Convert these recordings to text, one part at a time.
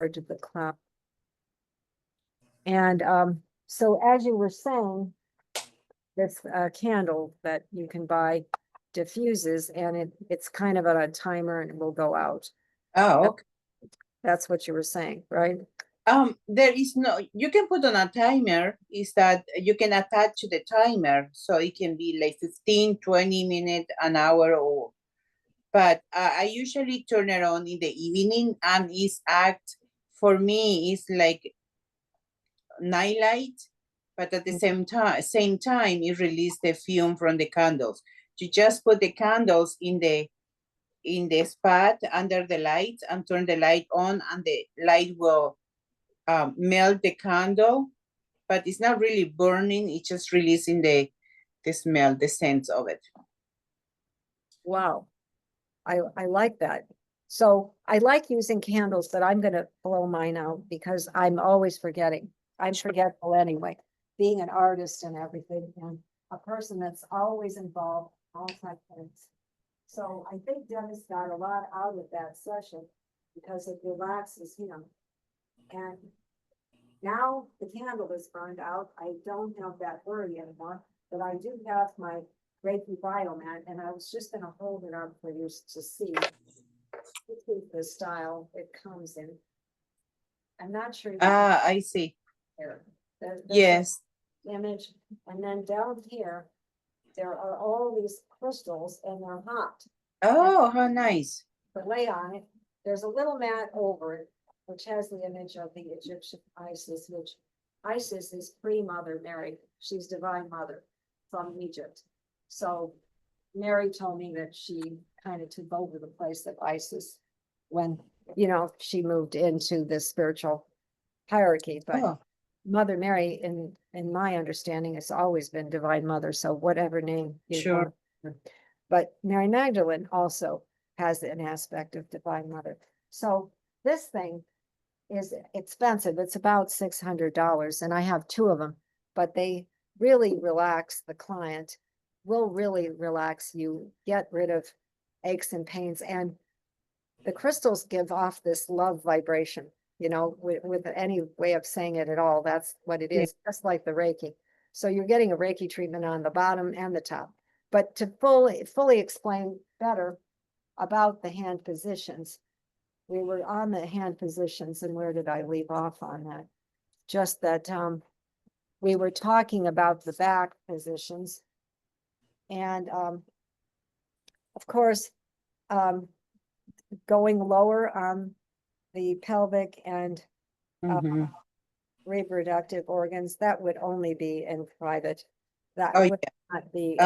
to the cloud. And so as you were saying, this candle that you can buy diffuses, and it's kind of on a timer and it will go out. Oh, okay. That's what you were saying, right? There is no, you can put on a timer, is that you can attach to the timer, so it can be like 15, 20 minutes, an hour, or, but I usually turn it on in the evening, and for me, it's like night light, but at the same time, it releases the fume from the candles. You just put the candles in the spot under the light and turn the light on, and the light will melt the candle, but it's not really burning. It's just releasing the smell, the scent of it. Wow. I like that. So I like using candles, but I'm going to blow mine out because I'm always forgetting. I'm forgetful anyway, being an artist and everything, and a person that's always involved, all type things. So I think Dennis got a lot out of that session because it relaxes him. And now the candle is burned out. I don't have that worry anymore, but I do have my Reiki biomat, and I was just going to hold it up for you to see. This is the style it comes in. I'm not sure. I see. There's yes. Image, and then down here, there are all these crystals, and they're hot. Oh, how nice! To lay on it, there's a little mat over it, which has the image of the Egyptian Isis, which Isis is pre-Mother Mary. She's Divine Mother from Egypt. So Mary told me that she kind of took over the place of Isis when, she moved into the spiritual hierarchy. But Mother Mary, in my understanding, has always been Divine Mother. So whatever name you want. But Mary Magdalene also has an aspect of Divine Mother. So this thing is expensive. It's about $600, and I have two of them, but they really relax the client, will really relax you, get rid of aches and pains. And the crystals give off this love vibration, with any way of saying it at all. That's what it is, just like the Reiki. So you're getting a Reiki treatment on the bottom and the top. But to fully explain better about the hand positions, we were on the hand positions, and where did I leave off on that? Just that we were talking about the back positions. And of course, going lower on the pelvic and reproductive organs, that would only be in private. That would not be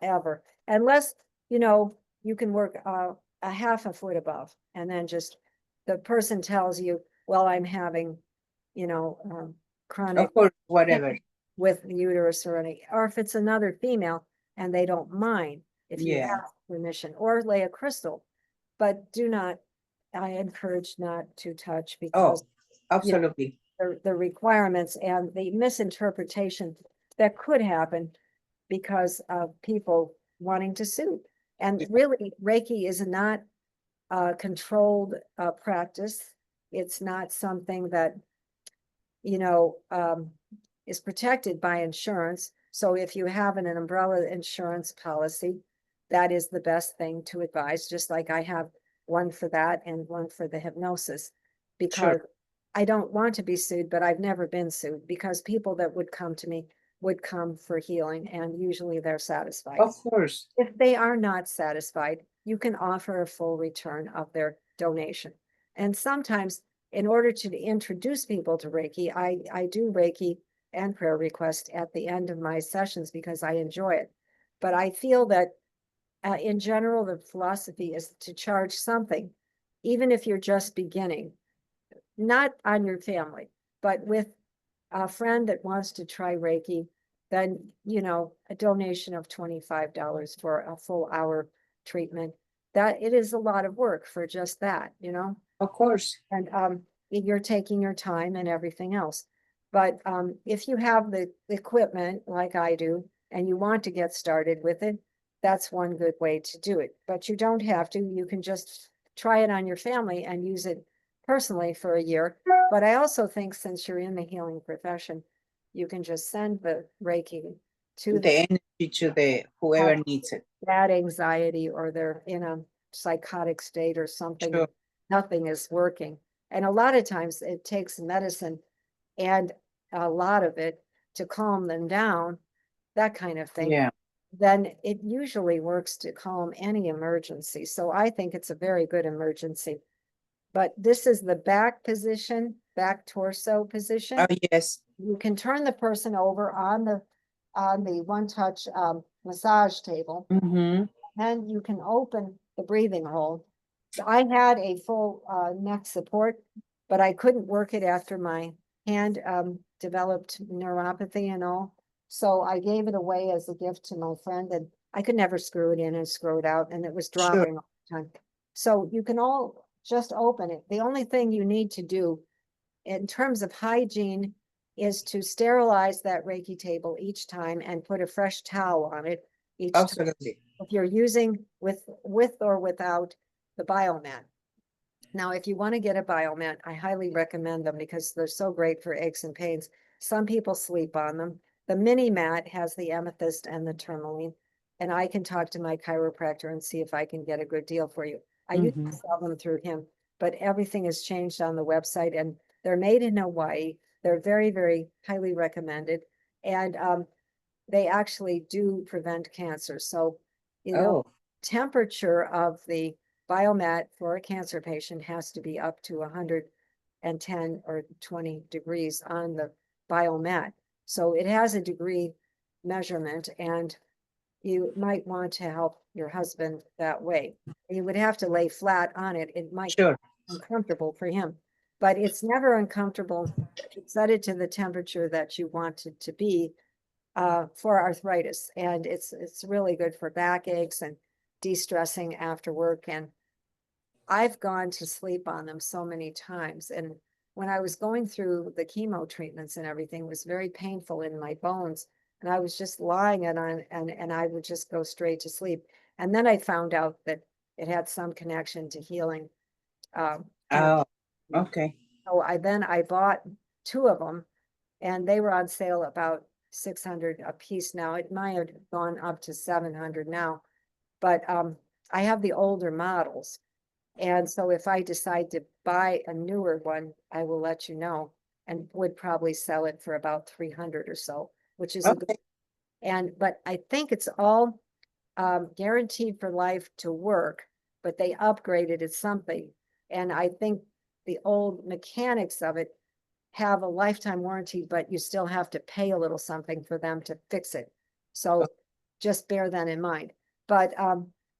ever, unless you can work a half a foot above, and then just the person tells you, well, I'm having chronic, of course, whatever, with the uterus or if it's another female and they don't mind, if you have permission, or lay a crystal. But I encourage not to touch, because absolutely, the requirements and the misinterpretation that could happen because of people wanting to sue. And really, Reiki is not a controlled practice. It's not something that is protected by insurance. So if you have an umbrella insurance policy, that is the best thing to advise, just like I have one for that and one for the hypnosis, because I don't want to be sued, but I've never been sued, because people that would come to me would come for healing, and usually they're satisfied. Of course. If they are not satisfied, you can offer a full return of their donation. And sometimes, in order to introduce people to Reiki, I do Reiki and prayer request at the end of my sessions because I enjoy it. But I feel that in general, the philosophy is to charge something, even if you're just beginning, not on your family, but with a friend that wants to try Reiki, then, a donation of $25 for a full hour treatment, that it is a lot of work for just that, Of course. And you're taking your time and everything else. But if you have the equipment like I do, and you want to get started with it, that's one good way to do it. But you don't have to. You can just try it on your family and use it personally for a year. But I also think since you're in the healing profession, you can just send the Reiki to The energy to the whoever needs it. that anxiety, or they're in a psychotic state or something, Sure. nothing is working. And a lot of times it takes medicine and a lot of it to calm them down, that kind of thing. Yeah. Then it usually works to calm any emergency. So I think it's a very good emergency. But this is the back position, back torso position. Oh, yes. You can turn the person over on the one touch massage table, Mm-hmm. and you can open the breathing hole. I had a full neck support, but I couldn't work it after my hand developed neuropathy and all. So I gave it away as a gift to my friend, and I could never screw it in and screw it out, and it was dropping all the time. So you can all just open it. The only thing you need to do in terms of hygiene is to sterilize that Reiki table each time and put a fresh towel on it each time. Absolutely. If you're using with or without the biomat. Now, if you want to get a biomat, I highly recommend them because they're so great for aches and pains. Some people sleep on them. The mini mat has the amethyst and the tourmaline, and I can talk to my chiropractor and see if I can get a good deal for you. I used to sell them through him, but everything has changed on the website, and they're made in Hawaii. They're very, very highly recommended, and they actually do prevent cancer. So, you know, temperature of the biomat for a cancer patient has to be up to 110 or 20 degrees on the biomat. So it has a degree measurement, and you might want to help your husband that way. You would have to lay flat on it. It might be uncomfortable for him, but it's never uncomfortable. Set it to the temperature that you want it to be for arthritis. And it's really good for backaches and de-stressing after work. And I've gone to sleep on them so many times. And when I was going through the chemo treatments and everything, it was very painful in my bones. And I was just lying and I would just go straight to sleep. And then I found out that it had some connection to healing. Oh, okay. So I bought 2 of them, and they were on sale about 600 a piece now. It might have gone up to 700 now, but I have the older models. And so if I decide to buy a newer one, I will let you know, and would probably sell it for about 300 or so, which is a good. But I think it's all guaranteed for life to work, but they upgraded it something. And I think the old mechanics of it have a lifetime warranty, but you still have to pay a little something for them to fix it. So just bear that in mind. But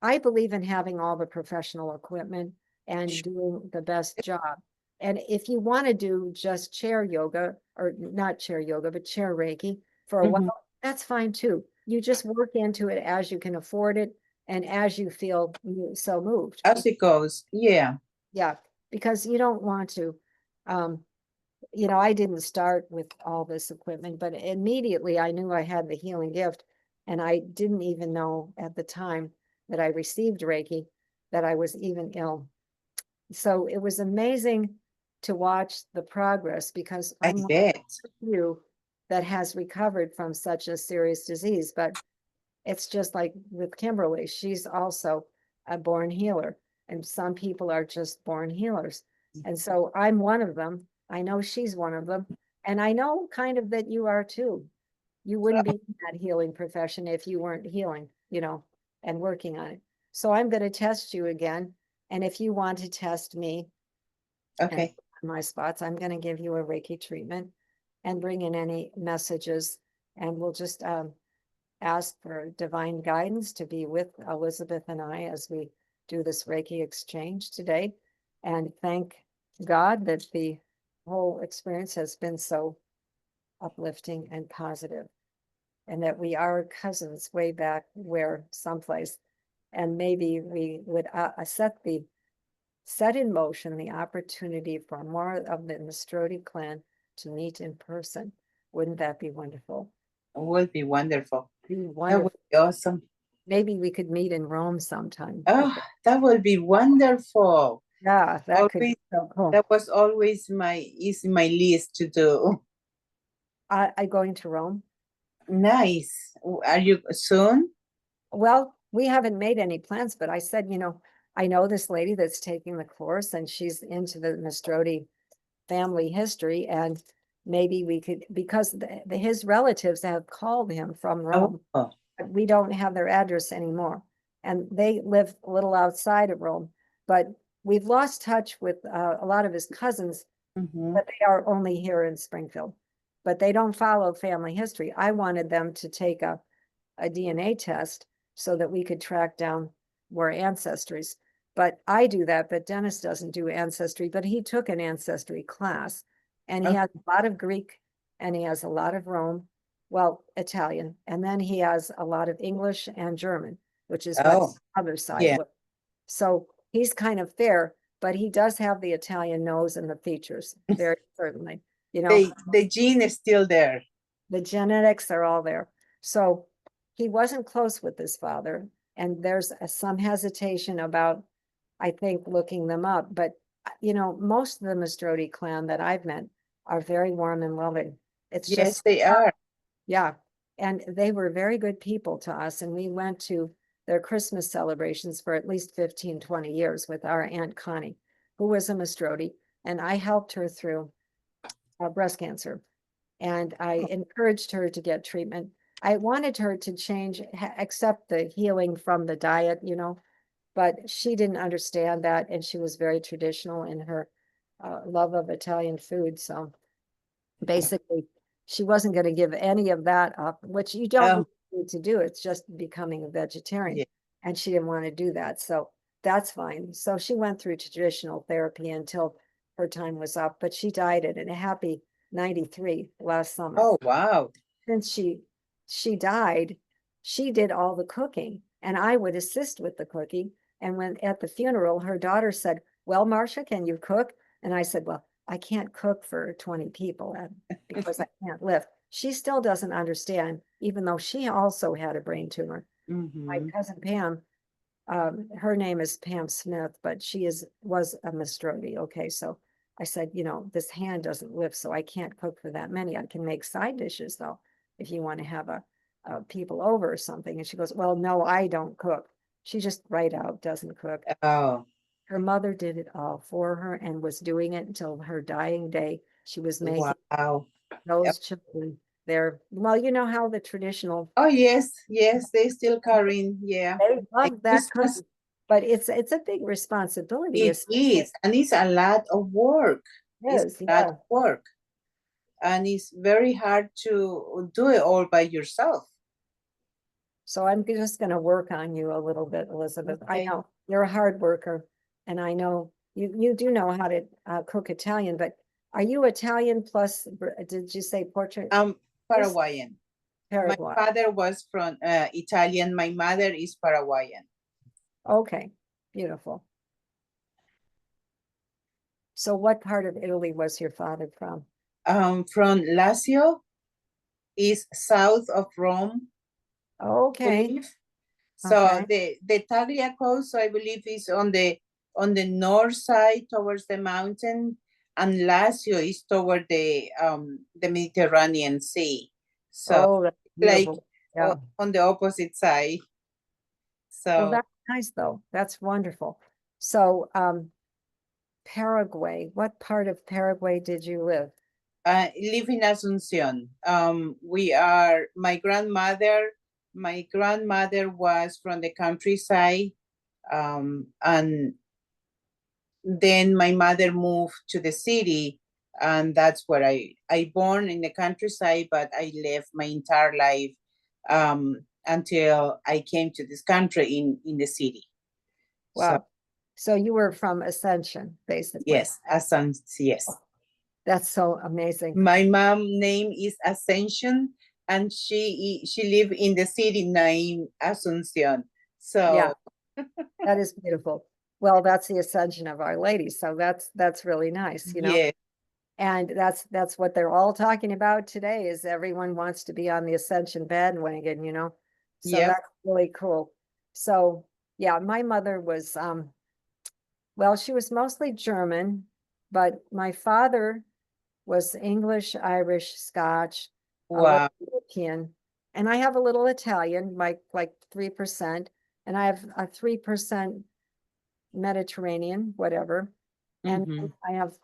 I believe in having all the professional equipment and doing the best job. And if you want to do just chair yoga, or not chair yoga, but chair Reiki for a while, that's fine too. You just work into it as you can afford it and as you feel so moved. As it goes, yeah. Yeah, because you don't want to, I didn't start with all this equipment, but immediately I knew I had the healing gift. And I didn't even know at the time that I received Reiki that I was even ill. So it was amazing to watch the progress, because I I'm one bet. of the few that has recovered from such a serious disease. But it's just like with Kimberly, she's also a born healer, and some people are just born healers. And so I'm one of them. I know she's one of them. And I know kind of that you are too. You wouldn't be in that healing profession if you weren't healing, and working on it. So I'm going to test you again. And if you want to test me, Okay. my spots, I'm going to give you a Reiki treatment and bring in any messages. And we'll just ask for divine guidance to be with Elizabeth and I as we do this Reiki exchange today. And thank God that the whole experience has been so uplifting and positive, and that we are cousins way back where someplace, and maybe we would set in motion the opportunity for more of the Nestrodi clan to meet in person. Wouldn't that be wonderful? It would be wonderful. That Wonderful. would be awesome. Maybe we could meet in Rome sometime. Oh, that would be wonderful. Yeah, that could. Always So cool. That was always is my list to do. I going to Rome. Nice. Are you soon? Well, we haven't made any plans, but I said, I know this lady that's taking the course and she's into the Mastrodi family history, and maybe we could, because his relatives have called him from Rome, Oh, but we don't have their address anymore. And they live a little outside of Rome, but we've lost touch with a lot of his cousins, mhm. but they are only here in Springfield. But they don't follow family history. I wanted them to take a DNA test so that we could track down more ancestries. But I do that, but Dennis doesn't do ancestry, but he took an ancestry class and he Okay. has a lot of Greek and he has a lot of Rome, well, Italian, and then he has a lot of English and German, which is what Oh, the other side yeah. was. So he's kind of fair, but he does have the Italian nose and the features, very certainly. The gene is still there. The genetics are all there. So he wasn't close with his father, and there's some hesitation about, I think, looking them up. But most of the Mastrodi clan that I've met are very warm and loving. It's Yes, just, they are. yeah. And they were very good people to us. And we went to their Christmas celebrations for at least 15, 20 years with our Aunt Connie, who was a Mastrodi. And I helped her through breast cancer. And I encouraged her to get treatment. I wanted her to change, accept the healing from the diet, but she didn't understand that. And she was very traditional in her love of Italian food. So basically, she wasn't going to give any of that up, which you don't Oh, need to do. It's just becoming a vegetarian. yeah. And she didn't want to do that. So that's fine. So she went through traditional therapy until her time was up, but she died at a happy 93 last summer. Oh, wow. Since she died, she did all the cooking and I would assist with the cooking. And when at the funeral, her daughter said, "Well, Marcia, can you cook?" And I said, "Well, I can't cook for 20 people because I can't lift." She still doesn't understand, even though she also had a brain tumor. My Mhm. cousin Pam, her name is Pam Smith, but she was a Mastrodi. Okay, so I said, this hand doesn't lift, so I can't cook for that many. I can make side dishes though, if you want to have a people over or something. And she goes, "Well, no, I don't cook." She just right out doesn't cook. Oh, Her mother did it all for her and was doing it until her dying day. She was making wow. those children there. Well, you know how the traditional, Oh, yes, yes, they still carrying, yeah. they Like love that Christmas, cooking, but it's a big responsibility. it is, and it's a lot of work. It's Is, a lot yeah. of work, and it's very hard to do it all by yourself. So I'm just going to work on you a little bit, Elizabeth. I Okay. know you're a hard worker, and I know you do know how to cook Italian. But are you Italian plus? Did you say Portuguese? Paraguayan. My Paraguay. father was from Italian. My mother is Paraguayan. Okay, beautiful. So what part of Italy was your father from? From Lazio, is south of Rome, Okay, believe. So okay. the Taglia coast, I believe, is on the north side towards the mountain, and Lazio is toward the Mediterranean Sea. So Oh, that's like beautiful. Yeah. on the opposite side. Well, So that's nice though. That's wonderful. So, Paraguay, what part of Paraguay did you live? live in Asuncion. We are my grandmother was from the countryside, and then my mother moved to the city, and that's where I born in the countryside, but I lived my entire life until I came to this country in the city. So Wow. So you were from Ascension, basically. yes, Asans, yes. That's so amazing. My mom name is Ascension, and she live in the city named Asuncion. Yeah, So that is beautiful. Well, that's the Ascension of Our Lady. So that's really nice, yeah, And that's what they're all talking about today is everyone wants to be on the Ascension bandwagon. So yep. that's really cool. So yeah, my mother was well, she was mostly German, But my father was English, Irish, Scotch, a little Wow. European, and I have a little Italian, like 3%, and I have a 3% Mediterranean, whatever. And Mhm. I have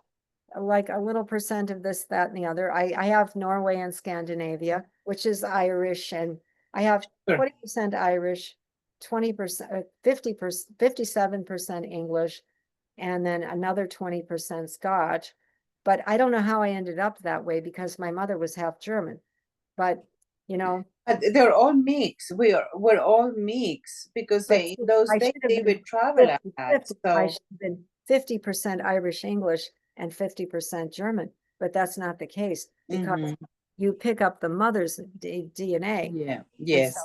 like a little percent of this, that, and the other. I have Norway and Scandinavia, which is Irish, and I have Sure. 20% Irish, 20%, 50%, 57% English, and then another 20% Scotch. But I don't know how I ended up that way because my mother was half German. But you know, But they're all mixed. We're all mixed because but in those I days should have they been would travel a 50, lot. 50. I So should have been 50% Irish English and 50% German, but that's not the case because mhm. you pick up the mother's DNA. Yeah. And so,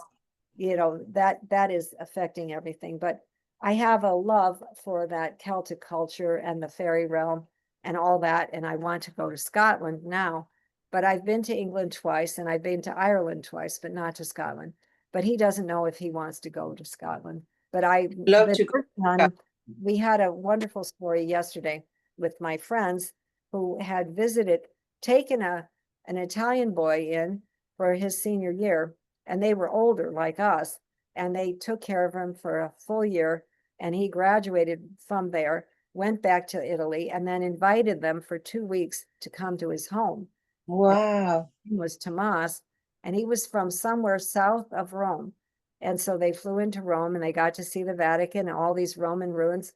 Yes. that is affecting everything. But I have a love for that Celtic culture and the fairy realm and all that. And I want to go to Scotland now. But I've been to England twice and I've been to Ireland twice, but not to Scotland. But he doesn't know if he wants to go to Scotland. But Love the to go. first one, we had a wonderful story yesterday with my friends who had visited, taken an Italian boy in for his senior year, and they were older like us, and they took care of him for a full year, and he graduated from there, went back to Italy, and then invited them for 2 weeks to come to his home. Wow. He was Tomas, and he was from somewhere south of Rome. And so they flew into Rome and they got to see the Vatican and all these Roman ruins.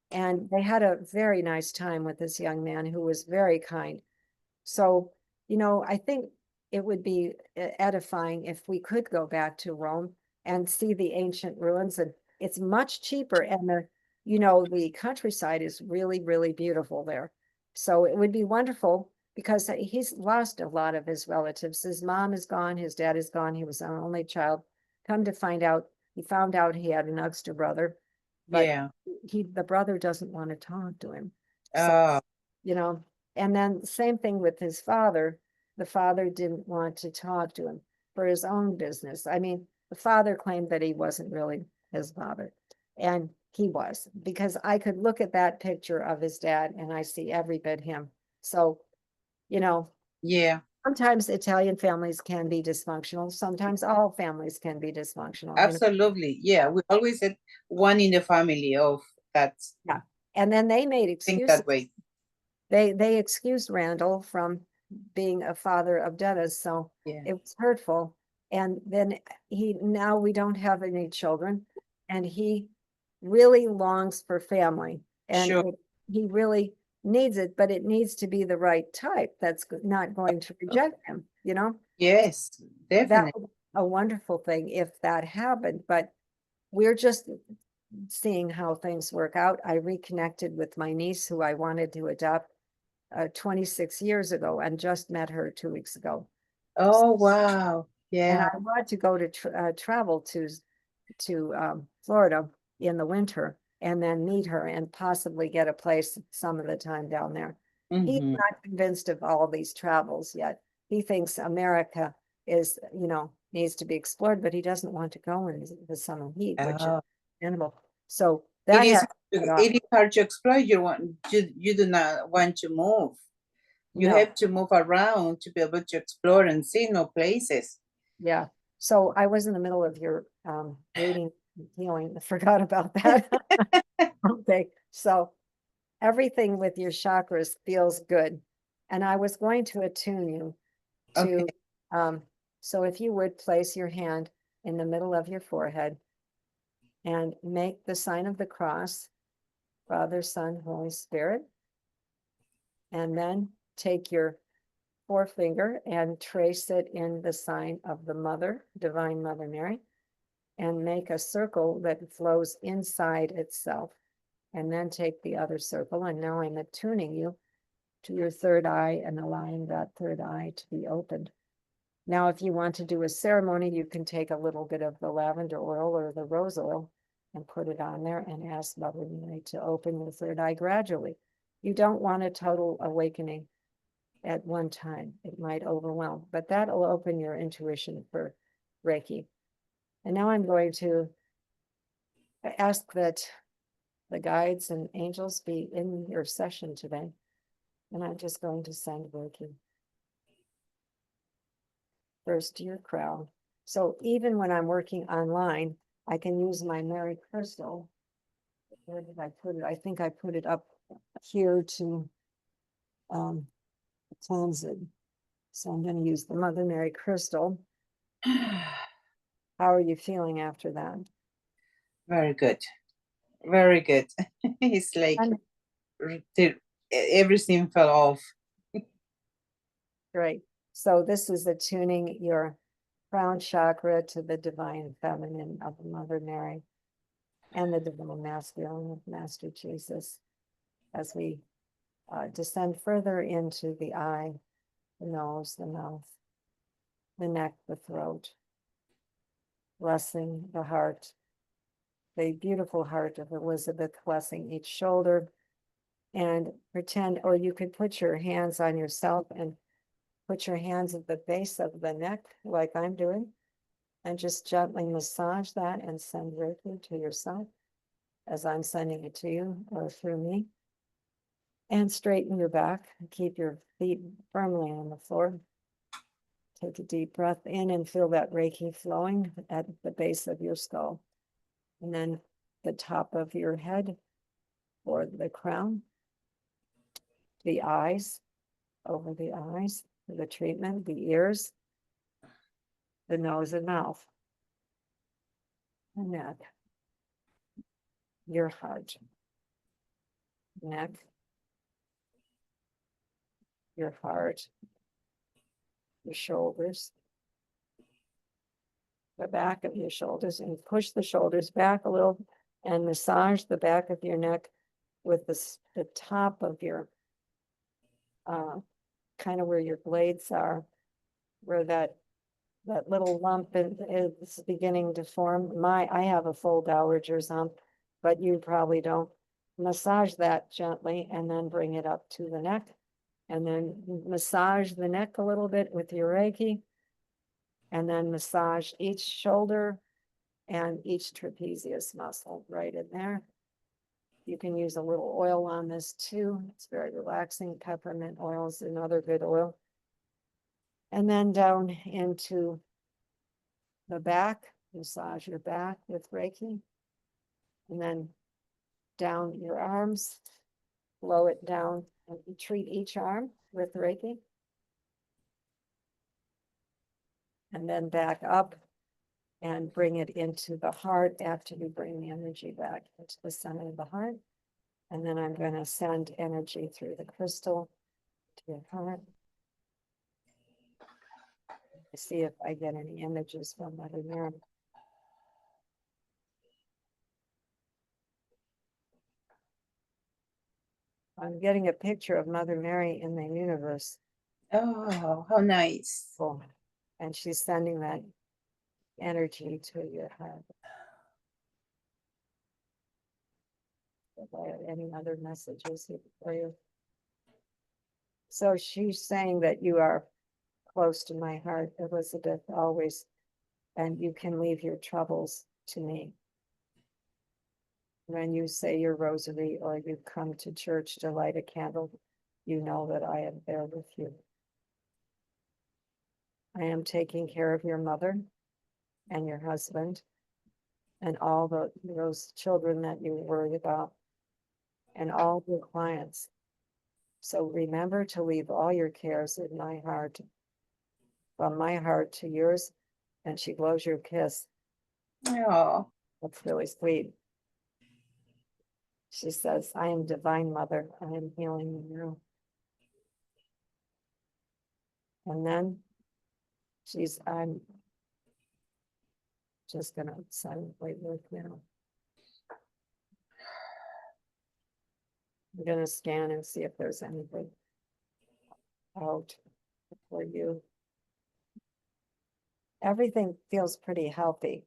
And they had a very nice time with this young man who was very kind. So, I think it would be edifying if we could go back to Rome and see the ancient ruins. And it's much cheaper. And the countryside is really, really beautiful there. So it would be wonderful because he's lost a lot of his relatives. His mom is gone, his dad is gone. He was an only child. Come to find out, he found out he had an extra brother, but Yeah. the brother doesn't want to talk to him. So, Oh, you know, and then same thing with his father. The father didn't want to talk to him for his own business. I mean, the father claimed that he wasn't really his father. And he was, because I could look at that picture of his dad and I see every bit him. So, you know, yeah. sometimes Italian families can be dysfunctional. Sometimes all families can be dysfunctional. Absolutely. Yeah. We always had one in the family of that Yeah. And then they made think excuses. that way. They excused Randall from being a father of Dennis, so Yeah. it was hurtful. And then now we don't have any children, and he really longs for family, and Sure. he really needs it, but it needs to be the right type that's not going to reject him, Yes, That definitely. was a wonderful thing if that happened, but we're just seeing how things work out. I reconnected with my niece who I wanted to adopt 26 years ago and just met her 2 weeks ago. Oh, wow. And Yeah. I want to go to travel to Florida in the winter and then meet her and possibly get a place some of the time down there. He's Mm-hmm. not convinced of all these travels yet. He thinks America is, needs to be explored, but he doesn't want to go in the summer heat, which is Oh. animal. So It that is has it is hard to explore. You do not want to move. You no. have to move around to be able to explore and see new places. Yeah. So I was in the middle of your reading and healing. I forgot about that. Okay. So everything with your chakras feels good. And I was going to attune you Okay. to so if you would place your hand in the middle of your forehead and make the sign of the cross, Father, Son, Holy Spirit, and then take your forefinger and trace it in the sign of the Mother, Divine Mother Mary, and make a circle that flows inside itself. And then take the other circle. And now I'm attuning you to your third eye and allowing that third eye to be opened. Now, if you want to do a ceremony, you can take a little bit of the lavender oil or the rose oil and put it on there and ask Mother Mary to open your third eye gradually. You don't want a total awakening at one time. It might overwhelm, but that'll open your intuition for Reiki. And now I'm going to ask that the guides and angels be in your session today And I'm just going to send Reiki first to your crown. So even when I'm working online, I can use my Mary crystal. Where did I put it? I think I put it up here to cleanse it. So I'm going to use the Mother Mary crystal. How are you feeling after that? Very good. Very good. It's like And everything fell off. great. So this is attuning your crown chakra to the divine feminine of Mother Mary and the divine masculine of Master Jesus as we descend further into the eye, the nose, the mouth, the neck, the throat, blessing the heart, the beautiful heart of Elizabeth, blessing each shoulder, and pretend, or you could put your hands on yourself and put your hands at the base of the neck, like I'm doing, and just gently massage that and send Reiki to yourself as I'm sending it to you or through me. And straighten your back, keep your feet firmly on the floor. Take a deep breath in and feel that Reiki flowing at the base of your skull. And then the top of your head or the crown, the eyes, over the eyes, the treatment, the ears, the nose and mouth, the neck, your heart, neck, your heart, your shoulders, the back of your shoulders, and push the shoulders back a little and massage the back of your neck with the top of your kind of where your blades are, where that little lump is beginning to form. I have a full dowager's hump, but you probably don't. Massage that gently and then bring it up to the neck, and then massage the neck a little bit with your Reiki, and then massage each shoulder and each trapezius muscle right in there. You can use a little oil on this too. It's very relaxing. Peppermint oil is another good oil. And then down into the back, massage your back with Reiki. And then down your arms, blow it down and treat each arm with Reiki. And then back up and bring it into the heart after you bring the energy back into the center of the heart. And then I'm going to send energy through the crystal to your heart. See if I get any images from Mother Mary. I'm getting a picture of Mother Mary in the universe. Oh, how nice. Cool. And she's sending that energy to your heart. If I have any other messages here for you. So she's saying that you are close to my heart, Elizabeth, always, and you can leave your troubles to me. When you say your rosary or you come to church to light a candle, you know that I am there with you. I am taking care of your mother and your husband and all those children that you worry about and all your clients. So remember to leave all your cares in my heart, from my heart to yours. And she blows you a kiss. Oh, That's really sweet. She says, I am divine mother. I am healing you. And then I'm just gonna silently look now. I'm gonna scan and see if there's anything out for you. Everything feels pretty healthy.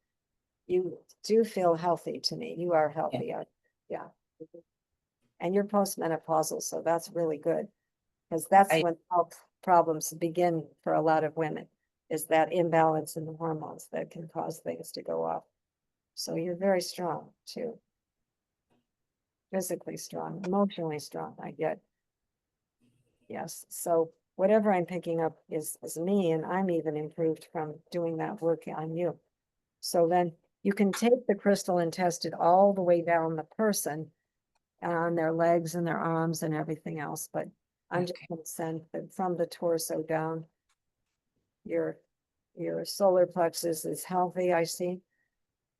You do feel healthy to me. You are healthy. Yeah. And you're postmenopausal, so that's really good. Because that's when health problems begin for a lot of women, is that imbalance in the hormones that can cause things to go off. So you're very strong too. Physically strong, emotionally strong, I get. Yes, so whatever I'm picking up is me, and I'm even improved from doing that work on you. So then you can take the crystal and test it all the way down the person, on their legs and their arms and everything else, but I'm just Okay. gonna send from the torso down. Your solar plexus is healthy, I see.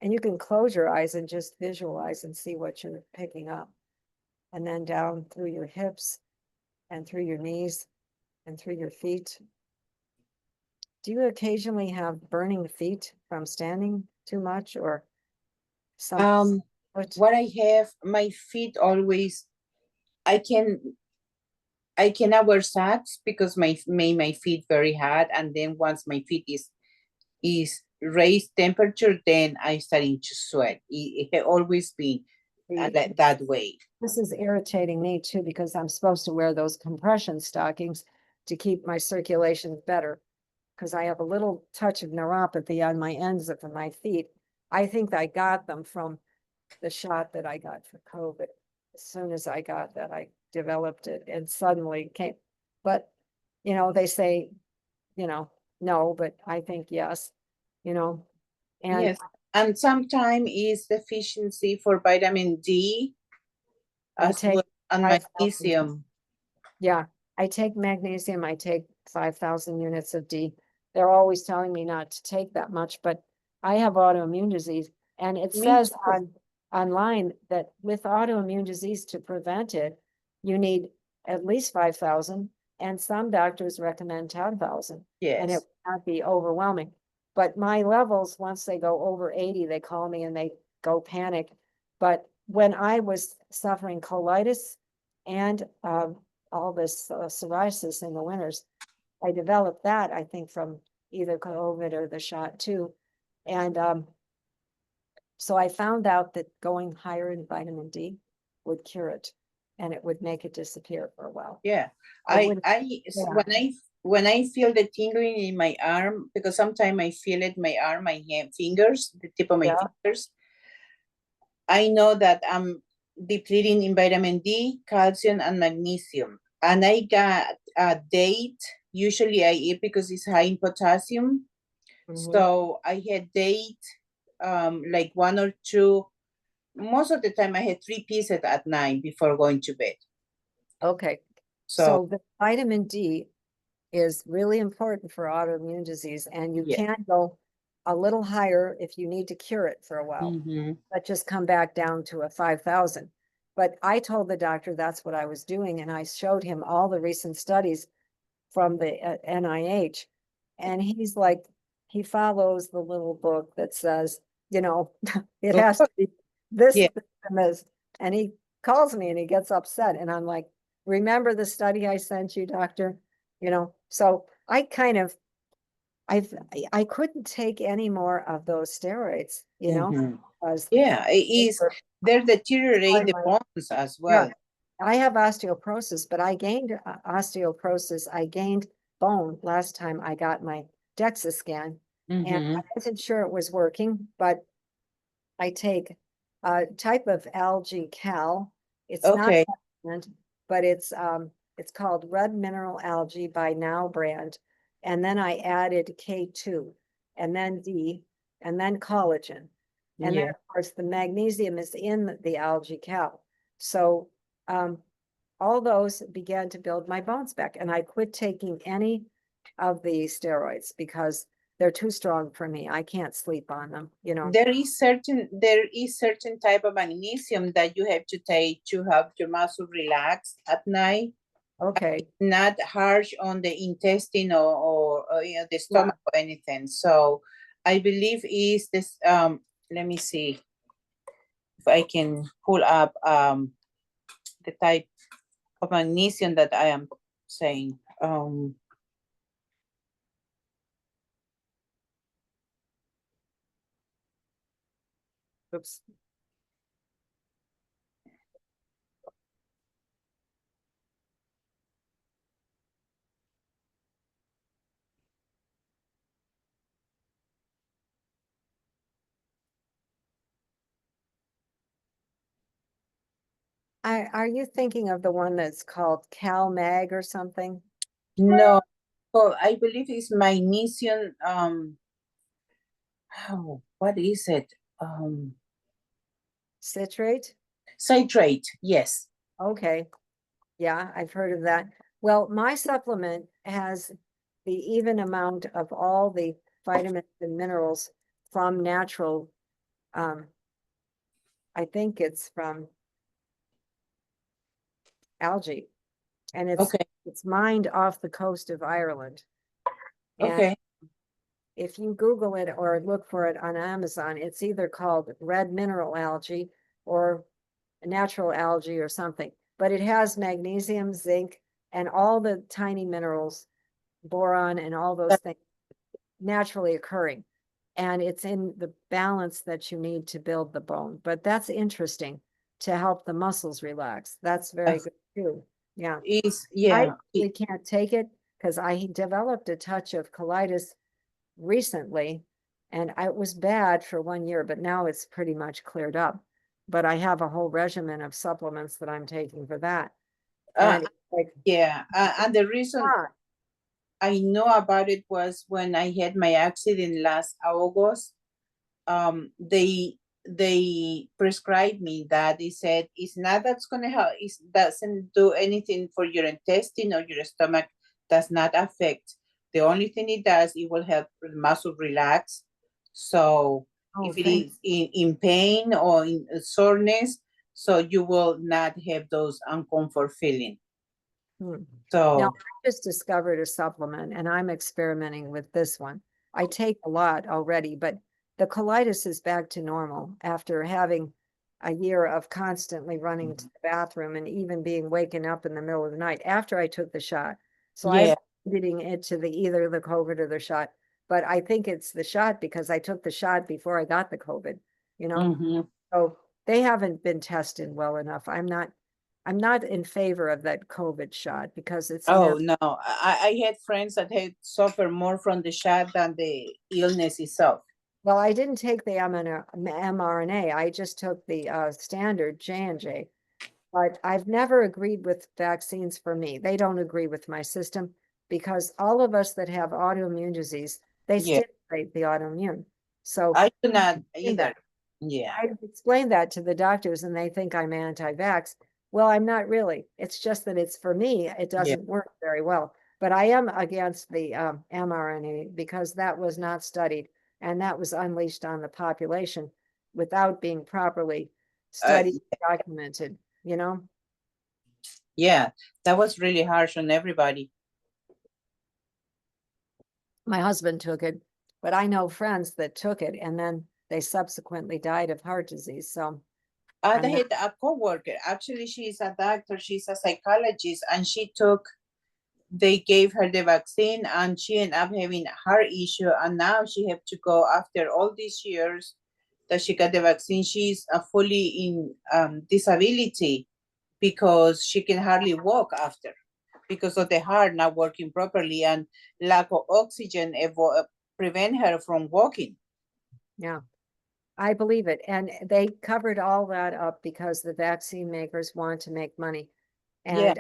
And you can close your eyes and just visualize and see what you're picking up. And then down through your hips and through your knees and through your feet. Do you occasionally have burning feet from standing too much or something? What I have, my feet always, I can wear socks because my feet very hot, and then once my feet is raised temperature, then I starting to sweat. It had always been that way. This is irritating me too, because I'm supposed to wear those compression stockings to keep my circulation better. Because I have a little touch of neuropathy on my ends of my feet. I think I got them from the shot that I got for COVID. As soon as I got that, I developed it and suddenly came. But, they say, no, but I think yes, and Yes, and sometimes is deficiency for vitamin D I as take well, and 5,000. magnesium. Yeah, I take magnesium, I take 5,000 units of D. They're always telling me not to take that much, but I have autoimmune disease. And it Me says too. online that with autoimmune disease to prevent it, you need at least 5,000, and some doctors recommend 10,000. And it Yes. would not be overwhelming. But my levels, once they go over 80, they call me and they go panic. But when I was suffering colitis and all this psoriasis in the winters, I developed that, I think, from either COVID or the shot too. And so I found out that going higher in vitamin D would cure it, and it would make it disappear for a while. Yeah. I wouldn't- When I feel the tingling in my arm, because sometimes I feel it my arm, my hand, fingers, the tip of my Yeah. fingers, I know that I'm depleting in vitamin D, calcium, and magnesium. And I got a date. Usually I eat because it's high in potassium. Mhm. So I had date like one or two. Most of the time I had 3 pieces at night before going to bed. Okay, So so the vitamin D is really important for autoimmune disease, and you yeah. can go a little higher if you need to cure it for a while. Mhm. But just come back down to a 5,000. But I told the doctor that's what I was doing, and I showed him all the recent studies from the NIH. And he's like, he follows the little book that says, it has to be this, Yeah. this, and this. And he calls me and he gets upset. And I'm like, remember the study I sent you, doctor? So I kind of, I couldn't take any more of those steroids, Mhm. because Yeah, it is. They're deteriorate the bones as yeah, well. I have osteoporosis, but I gained osteoporosis. I gained bone last time I got my DEXA scan, and Mm-hmm. I wasn't sure it was working, but I take a type of algae cal. It's not Okay. supplement, but it's called red mineral algae by Now brand. And then I added K2 and then D and then collagen. And then Yeah. of course the magnesium is in the algae cal. So all those began to build my bones back, and I quit taking any of the steroids because they're too strong for me. I can't sleep on them, There is certain type of magnesium that you have to take to have your muscle relax at night, Okay, not harsh on the intestine or the stomach or anything. So I believe is this let me see if I can pull up the type of magnesium that I am saying. oops. Are you thinking of the one that's called Cal Mag or something? No, oh, I believe it's magnesium, oh, what is it? Citrate? Citrate, yes. Okay. Yeah, I've heard of that. Well, my supplement has the even amount of all the vitamins and minerals from natural, um, I think it's from algae. And Okay, it's mined off the coast of Ireland. And okay. if you Google it or look for it on Amazon, it's either called red mineral algae or natural algae or something. But it has magnesium, zinc, and all the tiny minerals, boron, and all those things naturally occurring. And it's in the balance that you need to build the bone. But that's interesting to help the muscles relax. That's very good too. Yeah. Is I yeah, really can't take it because I developed a touch of colitis recently, and it was bad for 1 year, but now it's pretty much cleared up. But I have a whole regimen of supplements that I'm taking for that. uh, And it's like, yeah, and the reason ah, I know about it was when I had my accident last August. They prescribed me that. They said it's not that's gonna help. It doesn't do anything for your intestine or your stomach. Does not affect. The only thing it does, it will help the muscle relax. So oh, if it thank is in pain or in soreness, so you will not have those uncomfort feeling. you. Now, So I just discovered a supplement and I'm experimenting with this one. I take a lot already, but the colitis is back to normal after having a year of constantly running to the bathroom and even being waken up in the middle of the night after I took the shot. So yeah, I'm attributing it to the either the COVID or the shot, but I think it's the shot because I took the shot before I got the COVID, you know? mhm. So they haven't been tested well enough. I'm not in favor of that COVID shot because it's Oh not, no, I had friends that had suffered more from the shot than the illness itself. well, I didn't take the mRNA. I just took the standard J&J. But I've never agreed with vaccines for me. They don't agree with my system because all of us that have autoimmune disease, they Yeah, stimulate the autoimmune. So I do not in either. that. Yeah, I explain that to the doctors and they think I'm anti-vax. Well, I'm not really. It's just that it's for me, it yeah, doesn't work very well. But I am against the mRNA because that was not studied and that was unleashed on the population without being properly uh, studied, documented, you know? yeah. That was really harsh on everybody. My husband took it, but I know friends that took it and then they subsequently died of heart disease. So I I'm not, had a coworker. Actually, she's a doctor. She's a psychologist, and she took. They gave her the vaccine, and she ended up having a heart issue. And now she have to go after all these years that she got the vaccine. She's fully in disability because she can hardly walk after because of the heart not working properly and lack of oxygen prevent her from walking. yeah. I believe it. And they covered all that up because the vaccine makers want to make money. Yeah.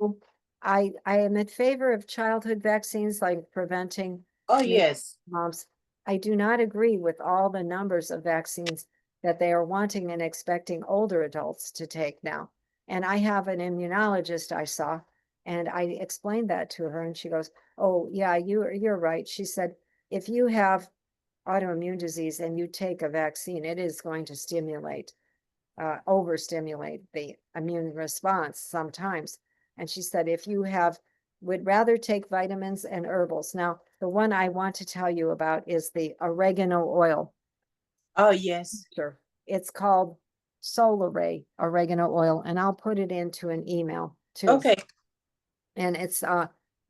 And I am in favor of childhood vaccines like preventing Oh maybe yes. moms. I do not agree with all the numbers of vaccines that they are wanting and expecting older adults to take now. And I have an immunologist I saw, and I explained that to her, and she goes, "Oh, yeah, you're right." She said, "If you have autoimmune disease and you take a vaccine, it is going to stimulate, overstimulate the immune response sometimes." And she said, if you would rather take vitamins and herbals. Now, the one I want to tell you about is the oregano oil. Oh yes. Sure. It's called Solar Ray oregano oil, and I'll put it into an email too. Okay. And it's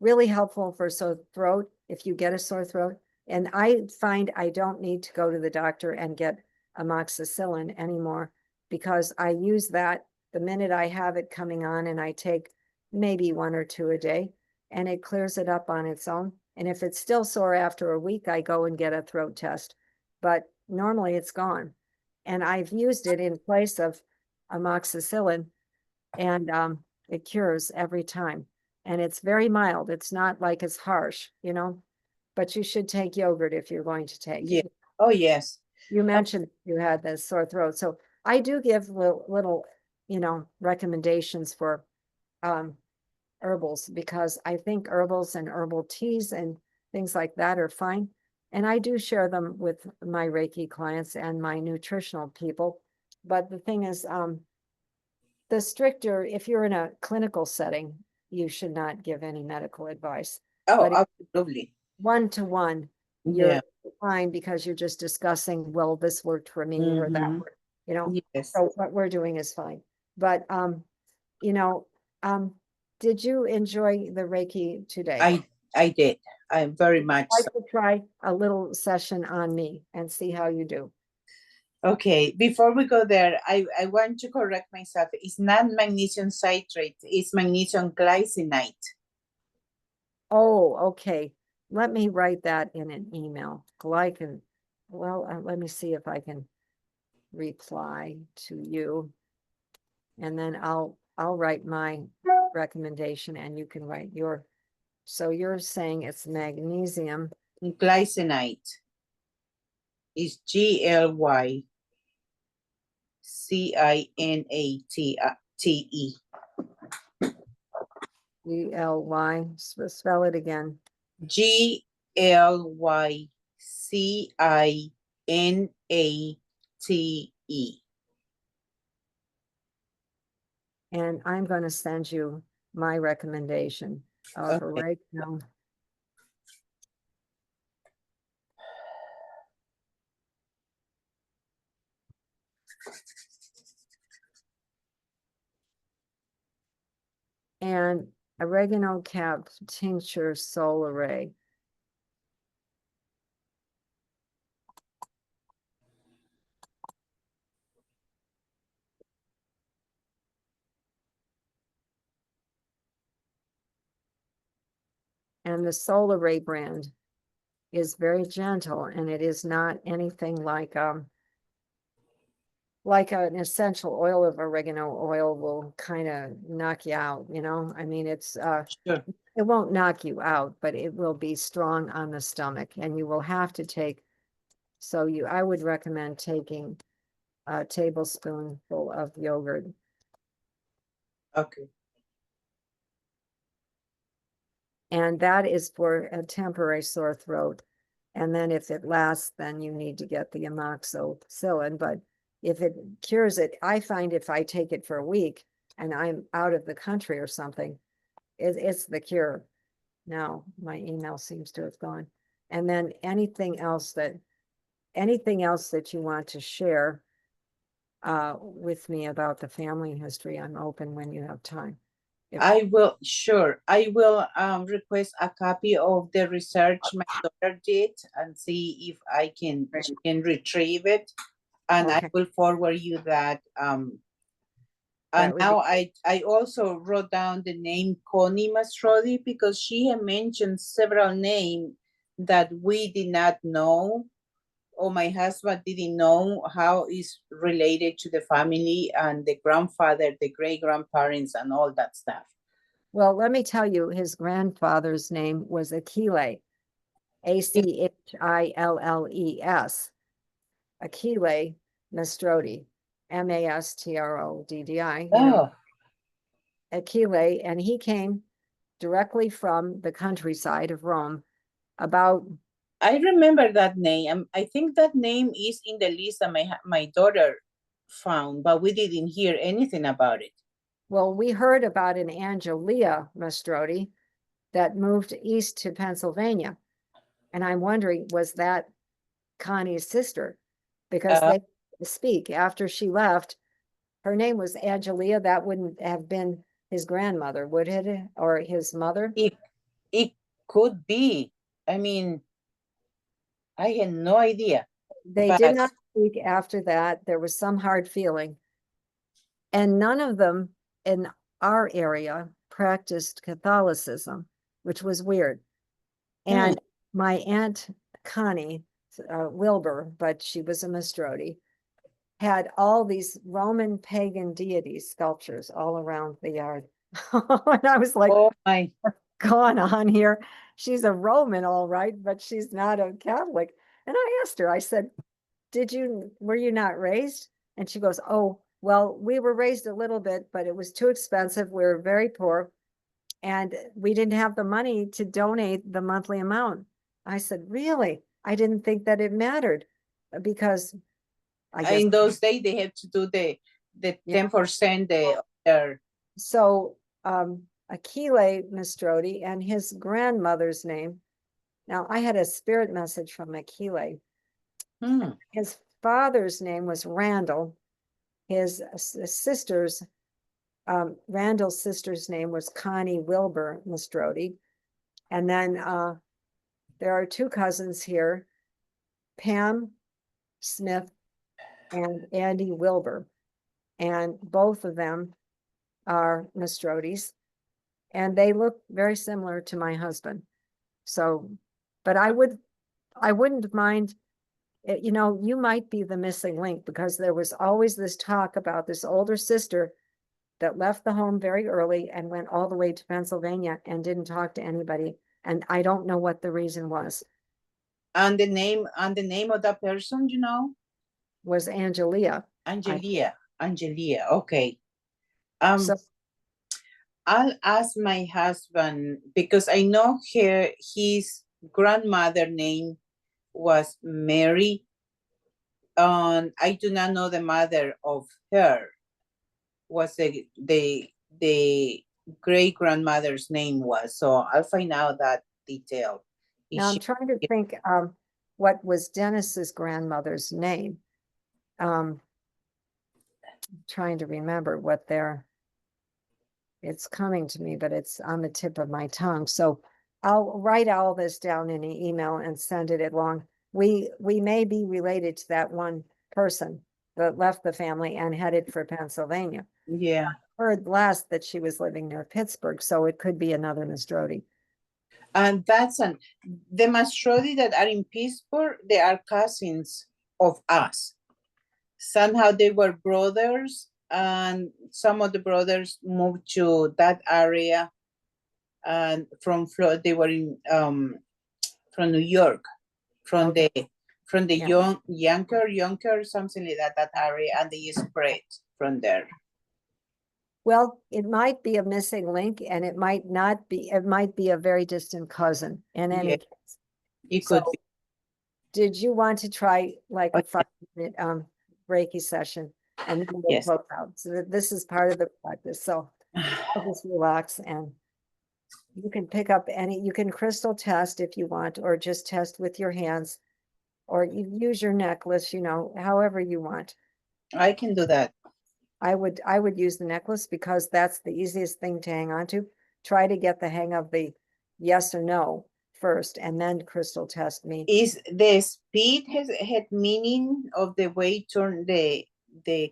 really helpful for sore throat if you get a sore throat. And I find I don't need to go to the doctor and get amoxicillin anymore because I use that the minute I have it coming on, and I take maybe one or two a day and it clears it up on its own. And if it's still sore after a week, I go and get a throat test, but normally it's gone. And I've used it in place of amoxicillin and it cures every time. And it's very mild. It's not like it's harsh, you know, but you should take yogurt if you're going to take Yeah. it. Oh, yes. You mentioned you had the sore throat, so I do give little, you know, recommendations for herbals, because I think herbals and herbal teas and things like that are fine. And I do share them with my Reiki clients and my nutritional people. But the thing is, the stricter, if you're in a clinical setting, you should not give any medical advice. Oh, But if absolutely. one-to-one, Yeah. you're fine, because you're just discussing, well, this worked for me or that Mhm. worked, you know. Yes. So what we're doing is fine. But you know, did you enjoy the Reiki today? I did. I very much I'd so. like to try a little session on me and see how you do. Okay, before we go there, I want to correct myself. It's not magnesium citrate, it's magnesium glycinate. Oh, okay. Let me write that in an email. Glycan. Well, let me see if I can reply to you. And then I'll write my recommendation and you can write your. So you're saying it's magnesium. Glycinate is GLYCINATE. GLY. Spell it again. GLYCINATE. And I'm going to send you my recommendation for Okay. right now. And oregano cap tincture solar ray. And the solar ray brand is very gentle, and it is not anything like an essential oil of oregano oil will kind of knock you out, you know. I mean, it's Sure. it won't knock you out, but it will be strong on the stomach, and you will have to take. So I would recommend taking a tablespoonful of yogurt. Okay. And that is for a temporary sore throat. And then if it lasts, then you need to get the amoxicillin. But if it cures it, I find if I take it for a week and I'm out of the country or something, it's the cure. Now my email seems to have gone. And then anything else that you want to share with me about the family history, I'm open when you have time. I will, sure. I will request a copy of the research my daughter did and see if she can retrieve it. And I Okay. will forward you that. And now I also wrote down the name Connie Mastrodi because she had mentioned several names that we did not know, or my husband didn't know how is related to the family and the grandfather, the great grandparents, and all that stuff. Well, let me tell you, his grandfather's name was Achille, Achilles, Achille Mastrodi, Mastroddi, you know, Achille, and he came directly from the countryside of Rome about. I remember that name. I think that name is in the list that my daughter found, but we didn't hear anything about it. Well, we heard about an Angelia Mastrodi that moved east to Pennsylvania. And I'm wondering, was that Connie's sister? Because they speak after she left. Her name was Angelia. That wouldn't have been his grandmother, would it? Or his mother? It could be. I mean, I had no idea. They But did not speak after that. There was some hard feeling. And none of them in our area practiced Catholicism, which was weird. And my aunt Connie, Wilbur, but she was a Mastrodi, had all these Roman pagan deities sculptures all around the yard. And I was like, Oh my, going on here? She's a Roman, all right, but she's not a Catholic. And I asked her, I said, were you not raised? And she goes, oh, well, we were raised a little bit, but it was too expensive. We were very poor and we didn't have the money to donate the monthly amount. I said, really? I didn't think that it mattered because I guess. in those days they have to do the Yeah. 10% their So Achille Mistrodi and his grandmother's name. Now I had a spirit message from Achille. His father's name was Randall. His sister's, Randall's sister's name was Connie Wilbur Mistrodi. And then there are two cousins here, Pam Smith and Andy Wilbur. And both of them are Mistrodis. And they look very similar to my husband. So, but I wouldn't mind, you know, you might be the missing link because there was always this talk about this older sister that left the home very early and went all the way to Pennsylvania and didn't talk to anybody. And I don't know what the reason was. And the name of that person, you know? Was Angelia. Angelia, okay. So, I'll ask my husband because I know his grandmother name was Mary. I do not know the mother of her. Was the great grandmother's name was. So I'll find out that detail. now I'm trying to think what was Dennis's grandmother's name. Trying to remember what it's coming to me, but it's on the tip of my tongue. So I'll write all this down in an email and send it along. We may be related to that one person that left the family and headed for Pennsylvania. Yeah. I heard last that she was living near Pittsburgh, so it could be another Mistrodi. And the Mastrodi that are in Pittsburgh, they are cousins of us. Somehow they were brothers, and some of the brothers moved to that area, and from Florida, they were in from New York, from Okay. the Yeah. Yonker, something like that area, and they spread from there. Well, it might be a missing link and it might not be, it might be a very distant cousin in any case. It could be. Did you want to try like a 5-minute Reiki session and then we'll Yes. close out? So this is part of the practice. So I'll just relax and you can pick up you can crystal test if you want, or just test with your hands, or you use your necklace, you know, however you want. I can do that. I would use the necklace because that's the easiest thing to hang on to. Try to get the hang of the yes or no first and then crystal test me. Is the speed had meaning of the way turn the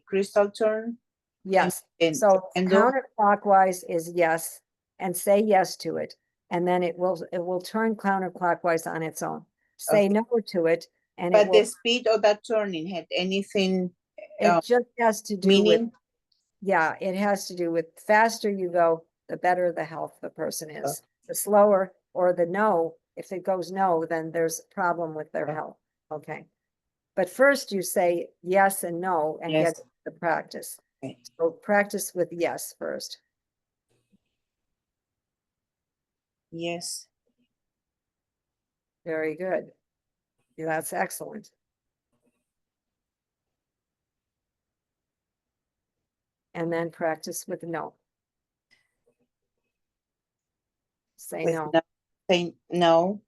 crystal turn? Yes. And So counterclockwise is yes, and say yes to it. And then it will turn counterclockwise on its own. Say no to it. And but the speed of that turning had anything it just has to do meaning? with, yeah, it has to do with faster you go, the better the health the person is. The slower or the no, if it goes no, then there's a problem with their health. Okay. But first you say yes and no and get the practice. Okay. So practice with yes first. Yes. Very good. Yeah, that's excellent. And then practice with no. Say no. Say no.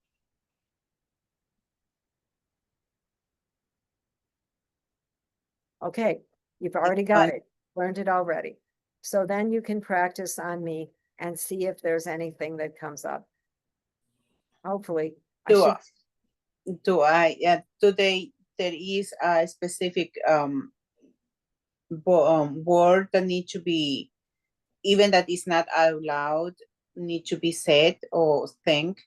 Okay, you've already got it, learned it already. So then you can practice on me and see if there's anything that comes up. Hopefully. Today there is a specific word that need to be, even that is not out loud, need to be said or think.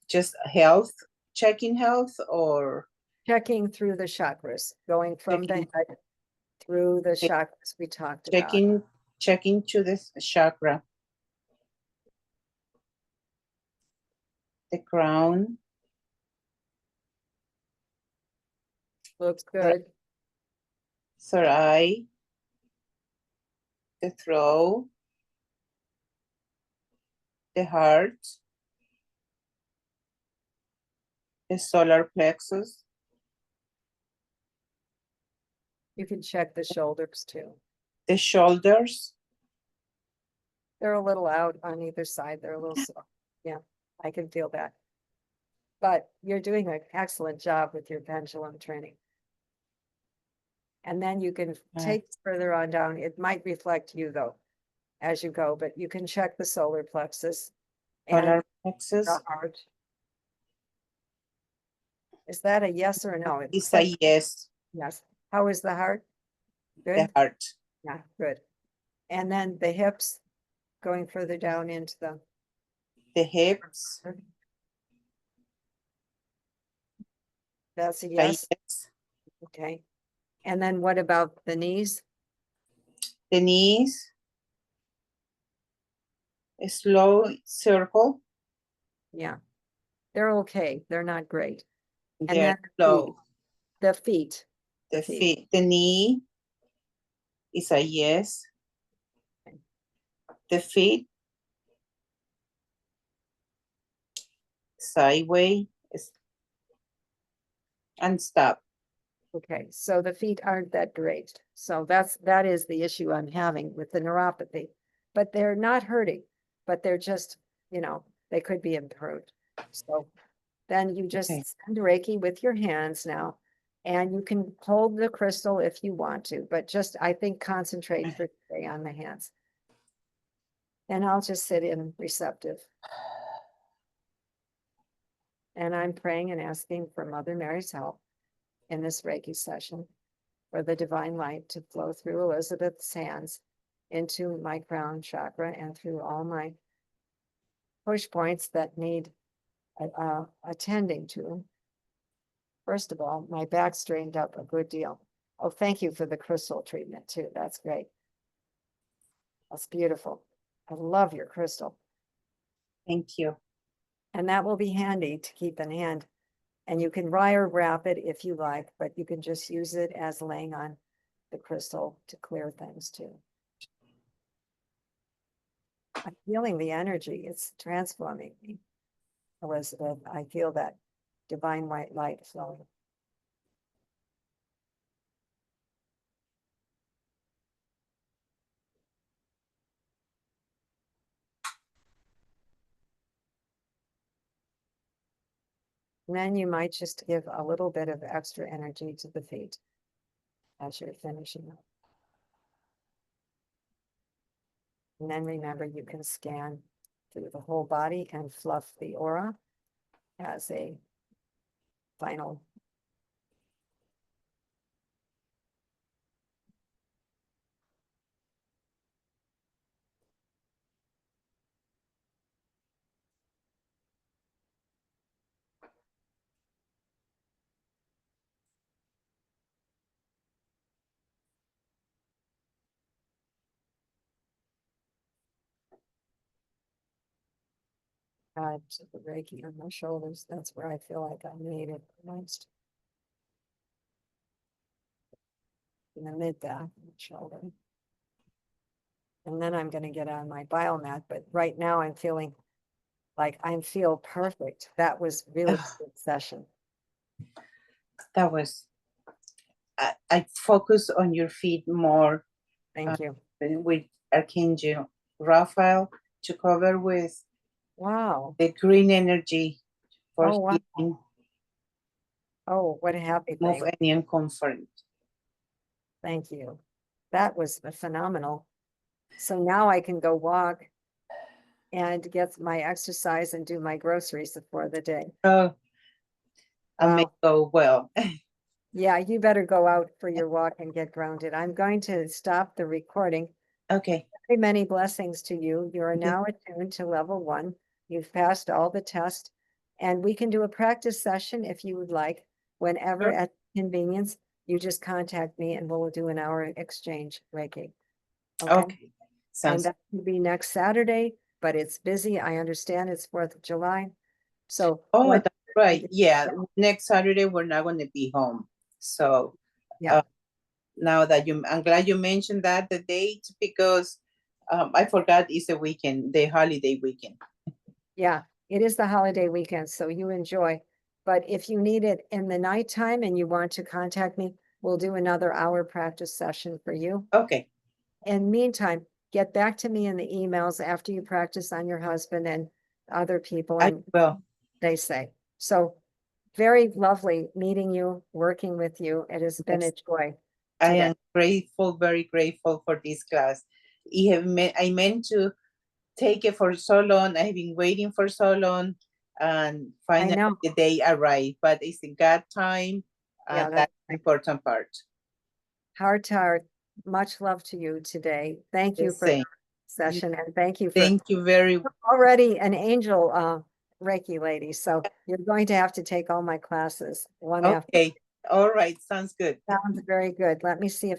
Just health, checking health, or checking through the chakras, going from the head through the chakras we talked about. Checking to this chakra. The crown. Looks good. Third eye. The throat. The heart. The solar plexus. You can check the shoulders too. The shoulders. They're a little out on either side. They're a little soft. Yeah, I can feel that. But you're doing an excellent job with your pendulum training. And then you can take further on down. It might reflect you though, as you go, but you can check the solar plexus and Solar plexus. the heart. Is that a yes or a no? It's a yes. Yes. How is the heart? The Good? heart. Yeah, good. And then the hips going further down into The hips. that's a A yes. yes. Okay. And then what about the knees? The knees. A slow circle. Yeah. They're okay. They're not great. And They're then slow. the feet. The feet. The knee is a yes. The feet. Sideways. And stop. Okay, so the feet aren't that great. So that is the issue I'm having with the neuropathy. But they're not hurting, but they're just, they could be improved. So then you just Okay. send Reiki with your hands now. And you can hold the crystal if you want to, but just, I think, concentrate for today on the hands. And I'll just sit in receptive. And I'm praying and asking for Mother Mary's help in this Reiki session for the divine light to flow through Elizabeth's hands into my crown chakra and through all my push points that need attending to. First of all, my back straightened up a good deal. Oh, thank you for the crystal treatment too. That's great. That's beautiful. I love your crystal. Thank you. And that will be handy to keep in hand. And you can wire wrap it if you like, but you can just use it as laying on the crystal to clear things too. I'm feeling the energy. It's transforming me, Elizabeth. I feel that divine white light flowing. And then you might just give a little bit of extra energy to the feet as you're finishing up. And then remember, you can scan through the whole body and fluff the aura as a final. To the Reiki on my shoulders. That's where I feel like I need it most. In the mid back and shoulder. And then I'm going to get on my biomat, but right now I'm feeling like I feel perfect. That was really a good session. That was, I focus on your feet more. Thank you. With Archangel Raphael to cover with Wow. the green energy for Oh, wow. healing, Oh, what a happy move thing. any uncomfort. Thank you. That was phenomenal. So now I can go walk and get my exercise and do my groceries for the day. Oh, I may Wow. go well. Yeah, you better go out for your walk and get grounded. I'm going to stop the recording. Okay. Very many blessings to you. You are Okay. now attuned to level 1. You've passed all the tests, and we can do a practice session if you would like, whenever Sure. at convenience. you just contact me and we'll do an hour exchange Reiki. Okay, And sounds, that will be next Saturday, but it's busy. I understand it's 4th of July. So. oh, when- that's right. Yeah, next Saturday, we're not gonna be home. So Yeah, now that I'm glad you mentioned that, the date, because I forgot it's the weekend, the holiday weekend. yeah, it is the holiday weekend, so you enjoy. But if you need it in the nighttime and you want to contact me, we'll do another hour practice session for you. Okay, In meantime, get back to me in the emails after you practice on your husband and other people I and will. they say. So very lovely meeting you, working with you. It has been a Yes. joy. I today. am grateful, very grateful for this class. I meant to take it for so long. I've been waiting for so long, and finally know. the day arrived. But it's in God time, Yeah, and that's that's the right. important part. Heart to heart, much love to you today. Thank you The for the same. session and thank you for Thank you very. already an angel Reiki lady. So you're going to have to take all my classes one after. Okay. All right. Sounds good. Sounds very good. Let me see if